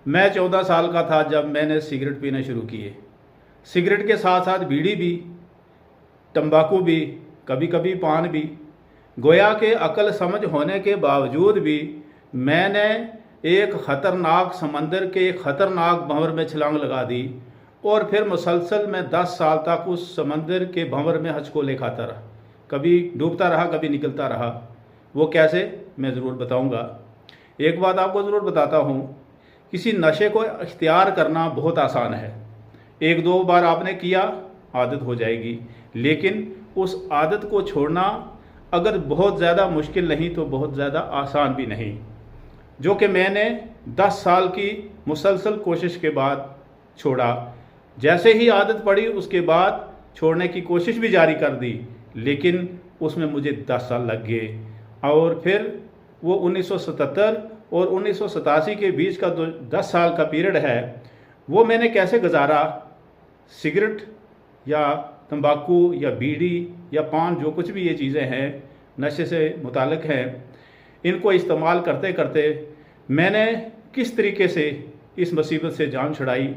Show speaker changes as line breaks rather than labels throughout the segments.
मैं 14 साल का था जब मैंने सिगरेट पीना शुरू किए। सिगरेट के साथ साथ बीड़ी भी, तंबाकू भी, कभी कभी पान भी। गोया के अक्ल समझ होने के बावजूद भी मैंने एक ख़तरनाक समंदर के ख़तरनाक भंवर में छलांग लगा दी और फिर मुसलसल मैं 10 साल तक उस समंदर के भंवर में हचकोले खाता रहा। कभी डूबता रहा, कभी निकलता रहा। वो कैसे, मैं ज़रूर बताऊंगा। एक बात आपको ज़रूर बताता हूँ, किसी नशे को इख्तियार करना बहुत आसान है। एक दो बार आपने किया, आदत हो जाएगी। लेकिन उस आदत को छोड़ना अगर बहुत ज़्यादा मुश्किल नहीं तो बहुत ज़्यादा आसान भी नहीं, जो कि मैंने 10 साल की मुसलसल कोशिश के बाद छोड़ा। जैसे ही आदत पड़ी उसके बाद छोड़ने की कोशिश भी जारी कर दी, लेकिन उसमें मुझे 10 साल लग गए। और फिर वो 1977 और 1987 के बीच का 10 साल का पीरियड है, वो मैंने कैसे गुजारा। सिगरेट या तंबाकू या बीड़ी या पान, जो कुछ भी ये चीज़ें हैं नशे से मुताल्लिक हैं, इनको इस्तेमाल करते करते मैंने किस तरीके से इस मुसीबत से जान छुड़ाई,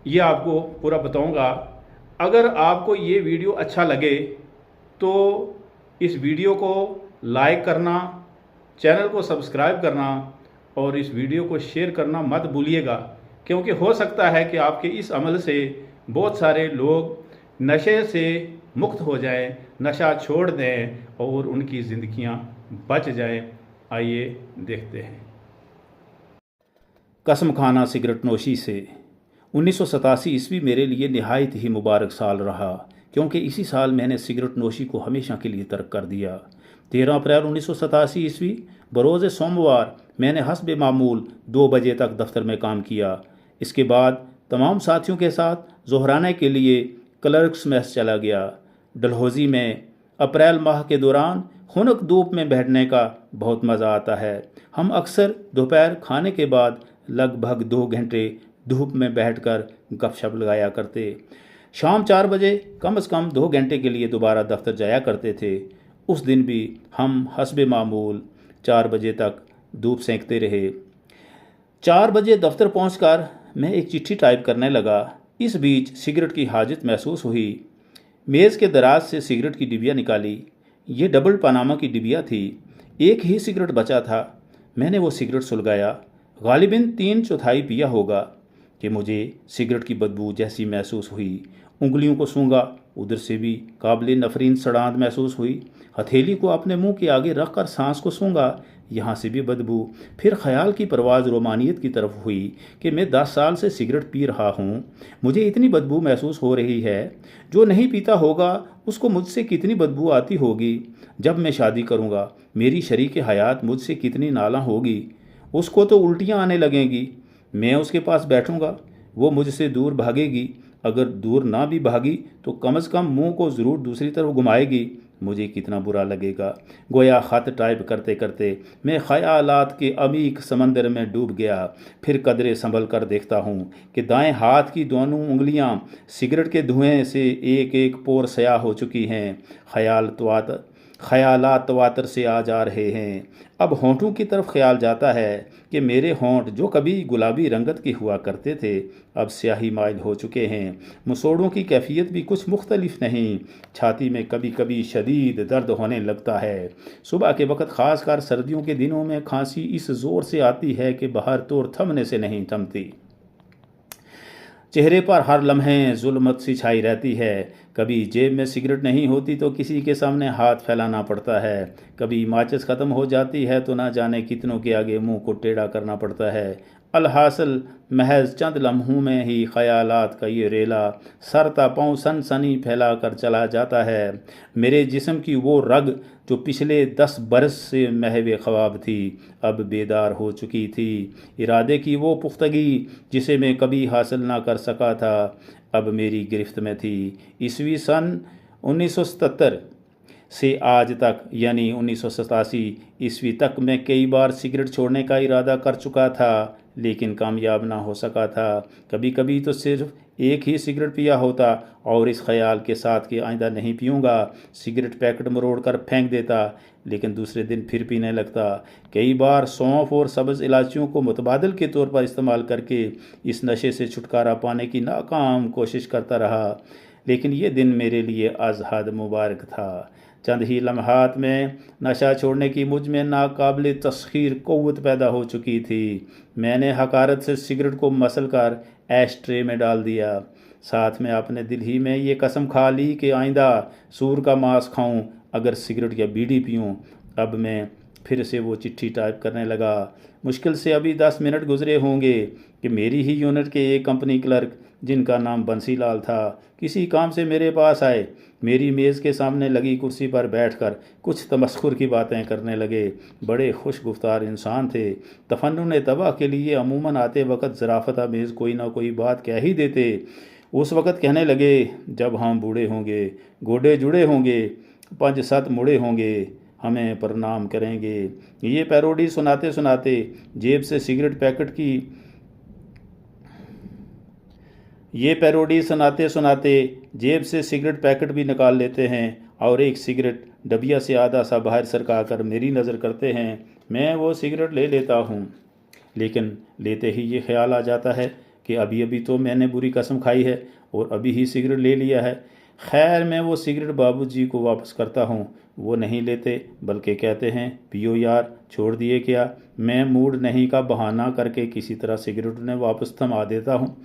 ये आपको पूरा बताऊंगा। अगर आपको ये वीडियो अच्छा लगे तो इस वीडियो को लाइक करना, चैनल को सब्सक्राइब करना और इस वीडियो को शेयर करना मत भूलिएगा, क्योंकि हो सकता है कि आपके इस अमल से बहुत सारे लोग नशे से मुक्त हो जाएं, नशा छोड़ दें और उनकी ज़िंदगियां बच जाएं। आइए देखते हैं। कसम खाना सिगरेट नोशी से। 1987 ईस्वी मेरे लिए निहायत ही मुबारक साल रहा, क्योंकि इसी साल मैंने सिगरेट नोशी को हमेशा के लिए तर्क कर दिया। 13 अप्रैल 1987 ईस्वी बरोज़ सोमवार मैंने हस्ब मामूल 2 बजे तक दफ्तर में काम किया। इसके बाद तमाम साथियों के साथ ज़ोहराने के लिए क्लर्क्स मेस चला गया। डलहौज़ी में अप्रैल माह के दौरान खुनक धूप में बैठने का बहुत मज़ा आता है। हम अक्सर दोपहर खाने के बाद लगभग 2 घंटे धूप में बैठकर गपशप लगाया करते। शाम 4 बजे कम से कम 2 घंटे के लिए दोबारा दफ्तर जाया करते थे। उस दिन भी हम हस्बे मामूल 4 बजे तक धूप सेंकते रहे। 4 बजे दफ्तर पहुंचकर मैं एक चिट्ठी टाइप करने लगा। इस बीच सिगरेट की हाजत महसूस हुई। मेज़ के दराज से सिगरेट की डिबिया निकाली। ये डबल पनामा की डिबिया थी। एक ही सिगरेट बचा था। मैंने वो सिगरेट सुलगाया। गालिबन 3/4 पिया होगा कि मुझे सिगरेट की बदबू जैसी महसूस हुई। उंगलियों को सूंघा, उधर से भी काबिल नफरीन सड़ांध महसूस हुई। हथेली को अपने मुंह के आगे रखकर सांस को सूंघा, यहाँ से भी बदबू। फिर ख्याल की परवाज़ रोमानियत की तरफ हुई कि मैं 10 साल से सिगरेट पी रहा हूँ, मुझे इतनी बदबू महसूस हो रही है। जो नहीं पीता होगा उसको मुझसे कितनी बदबू आती होगी। जब मैं शादी करूँगा मेरी शरीक हयात मुझसे कितनी नाला होगी। उसको तो उल्टियाँ आने लगेंगी। मैं उसके पास बैठूँगा, वो मुझसे दूर भागेगी। अगर दूर ना भी भागी तो कम से कम मुंह को ज़रूर दूसरी तरफ घुमाएगी। मुझे कितना बुरा लगेगा। गोया ख़त टाइप करते करते मैं ख़यालात के अमीक समंदर में डूब गया। फिर कदरे संभल कर देखता हूँ कि दाएं हाथ की दोनों उंगलियां सिगरेट के धुएं से एक एक पोर स्याह हो चुकी हैं। ख़यालात तवातर से आ जा रहे हैं। अब होंठों की तरफ ख्याल जाता है कि मेरे होंठ जो कभी गुलाबी रंगत के हुआ करते थे अब स्याही माइल हो चुके हैं। मुसोड़ों की कैफियत भी कुछ मुख्तलिफ नहीं। छाती में कभी कभी शदीद दर्द होने लगता है। सुबह के वक्त ख़ासकर सर्दियों के दिनों में खांसी इस ज़ोर से आती है कि बाहर तोड़ थमने से नहीं थमती। चेहरे पर हर लम्हे जुल्मत सी छाई रहती है। कभी जेब में सिगरेट नहीं होती तो किसी के सामने हाथ फैलाना पड़ता है। कभी माचिस ख़त्म हो जाती है तो ना जाने कितनों के आगे मुंह को टेढ़ा करना पड़ता है। अलहासिल महज चंद लम्हों में ही ख़यालात का ये रेला सरता पाँव सनसनी फैला कर चला जाता है। मेरे जिस्म की वो रग जो पिछले 10 बरस से महवे ख्वाब थी अब बेदार हो चुकी थी। इरादे की वो पुख्तगी जिसे मैं कभी हासिल ना कर सका था अब मेरी गिरफ्त में थी। ईस्वी सन 1977 से आज तक यानी 1987 ईस्वी तक मैं कई बार सिगरेट छोड़ने का इरादा कर चुका था, लेकिन कामयाब ना हो सका था। कभी कभी तो सिर्फ एक ही सिगरेट पिया होता और इस ख्याल के साथ कि आइंदा नहीं पीऊँगा, सिगरेट पैकेट मरोड़ कर फेंक देता, लेकिन दूसरे दिन फिर पीने लगता। कई बार सौंफ और सब्ज़ इलायचियों को मुतबादल के तौर पर इस्तेमाल करके इस नशे से छुटकारा पाने की नाकाम कोशिश करता रहा, लेकिन ये दिन मेरे लिए अज़हद मुबारक था। चंद ही लम्हात में नशा छोड़ने की मुझ में नाकाबिल तस्खीर क़ुव्वत पैदा हो चुकी थी। मैंने हकारत से सिगरेट को मसल कर ऐश ट्रे में डाल दिया। साथ में अपने दिल ही में ये कसम खा ली कि आइंदा सूर का मांस खाऊं अगर सिगरेट या बीड़ी पीऊं। अब मैं फिर से वो चिट्ठी टाइप करने लगा। मुश्किल से अभी 10 मिनट गुजरे होंगे कि मेरी ही यूनिट के एक कंपनी क्लर्क, जिनका नाम बंसीलाल था, किसी काम से मेरे पास आए। मेरी मेज़ के सामने लगी कुर्सी पर बैठकर कुछ तमस्खुर की बातें करने लगे। बड़े खुश गुफ्तार इंसान थे। तफन्नुन तबाह के लिए अमूमन आते वक्त ज़राफ़त आमेज़ कोई ना कोई बात कह ही देते। उस वक़्त कहने लगे, जब हम बूढ़े होंगे, गोडे जुड़े होंगे, 5-7 मुड़े होंगे, हमें प्रणाम करेंगे। ये पैरोडी सुनाते सुनाते जेब से सिगरेट पैकेट की ये पैरोडी सुनाते सुनाते जेब से सिगरेट पैकेट भी निकाल लेते हैं और एक सिगरेट डबिया से आधा सा बाहर सरका कर मेरी नज़र करते हैं। मैं वो सिगरेट ले लेता हूँ, लेकिन लेते ही ये ख्याल आ जाता है कि अभी अभी तो मैंने बुरी कसम खाई है और अभी ही सिगरेट ले लिया है। खैर, मैं वो सिगरेट बाबूजी को वापस करता हूँ। वो नहीं लेते, बल्कि कहते हैं, पियो यार, छोड़ दिए क्या। मैं मूड नहीं का बहाना करके किसी तरह सिगरेट उन्हें वापस थमा देता हूँ।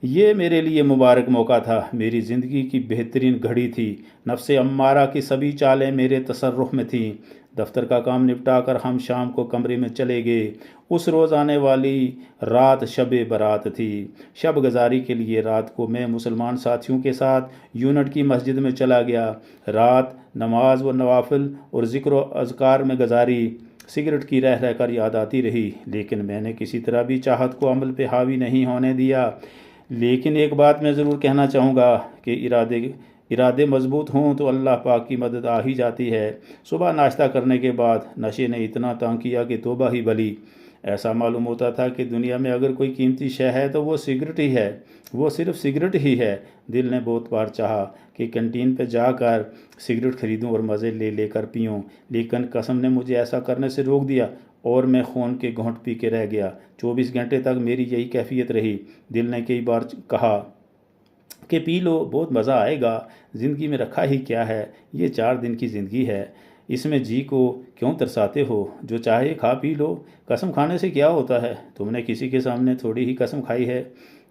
ये मेरे लिए मुबारक मौका था। मेरी ज़िंदगी की बेहतरीन घड़ी थी। नफ्से अम्मारा की सभी चालें मेरे तसर्रुफ़ में थीं। दफ्तर का काम निपटा कर हम शाम को कमरे में चले गए। उस रोज़ आने वाली रात शब बारात थी। शब गुजारी के लिए रात को मैं मुसलमान साथियों के साथ यूनिट की मस्जिद में चला गया। रात नमाज व नवाफिल और ज़िक्र व अज़कार में गुजारी। सिगरेट की रह रह कर याद आती रही, लेकिन मैंने किसी तरह भी चाहत को अमल पे हावी नहीं होने दिया। लेकिन एक बात मैं ज़रूर कहना चाहूँगा कि इरादे मजबूत हों तो अल्लाह पाक की मदद आ ही जाती है। सुबह नाश्ता करने के बाद नशे ने इतना तंग किया कि तौबा ही भली। ऐसा मालूम होता था कि दुनिया में अगर कोई कीमती शय है तो वो सिगरेट ही है, वो सिर्फ सिगरेट ही है। दिल ने बहुत बार चाहा कि कैंटीन पर जाकर सिगरेट खरीदूं और मज़े ले लेकर पीऊँ, लेकिन कसम ने मुझे ऐसा करने से रोक दिया और मैं खून के घोंट पी के रह गया। 24 घंटे तक मेरी यही कैफियत रही। दिल ने कई बार कहा कि पी लो, बहुत मज़ा आएगा, ज़िंदगी में रखा ही क्या है, ये 4 दिन की ज़िंदगी है, इसमें जी को क्यों तरसाते हो, जो चाहे खा पी लो, कसम खाने से क्या होता है, तुमने किसी के सामने थोड़ी ही कसम खाई है।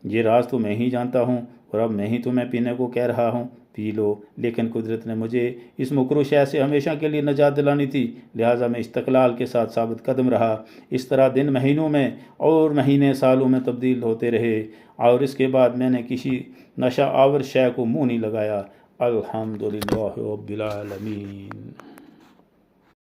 ये राज तो मैं ही जानता हूँ और अब मैं ही तुम्हें पीने को कह रहा हूँ, पी लो। लेकिन कुदरत ने मुझे इस मुकरू शय से हमेशा के लिए निजात दिलानी थी, लिहाजा मैं इस्तक़लाल के साथ साबित कदम रहा। इस तरह दिन महीनों में और महीने सालों में तब्दील होते रहे और इसके बाद मैंने किसी नशा आवर शय को मुँह नहीं लगाया। अल्हम्दुलिल्लाह रब्बिल आलमीन।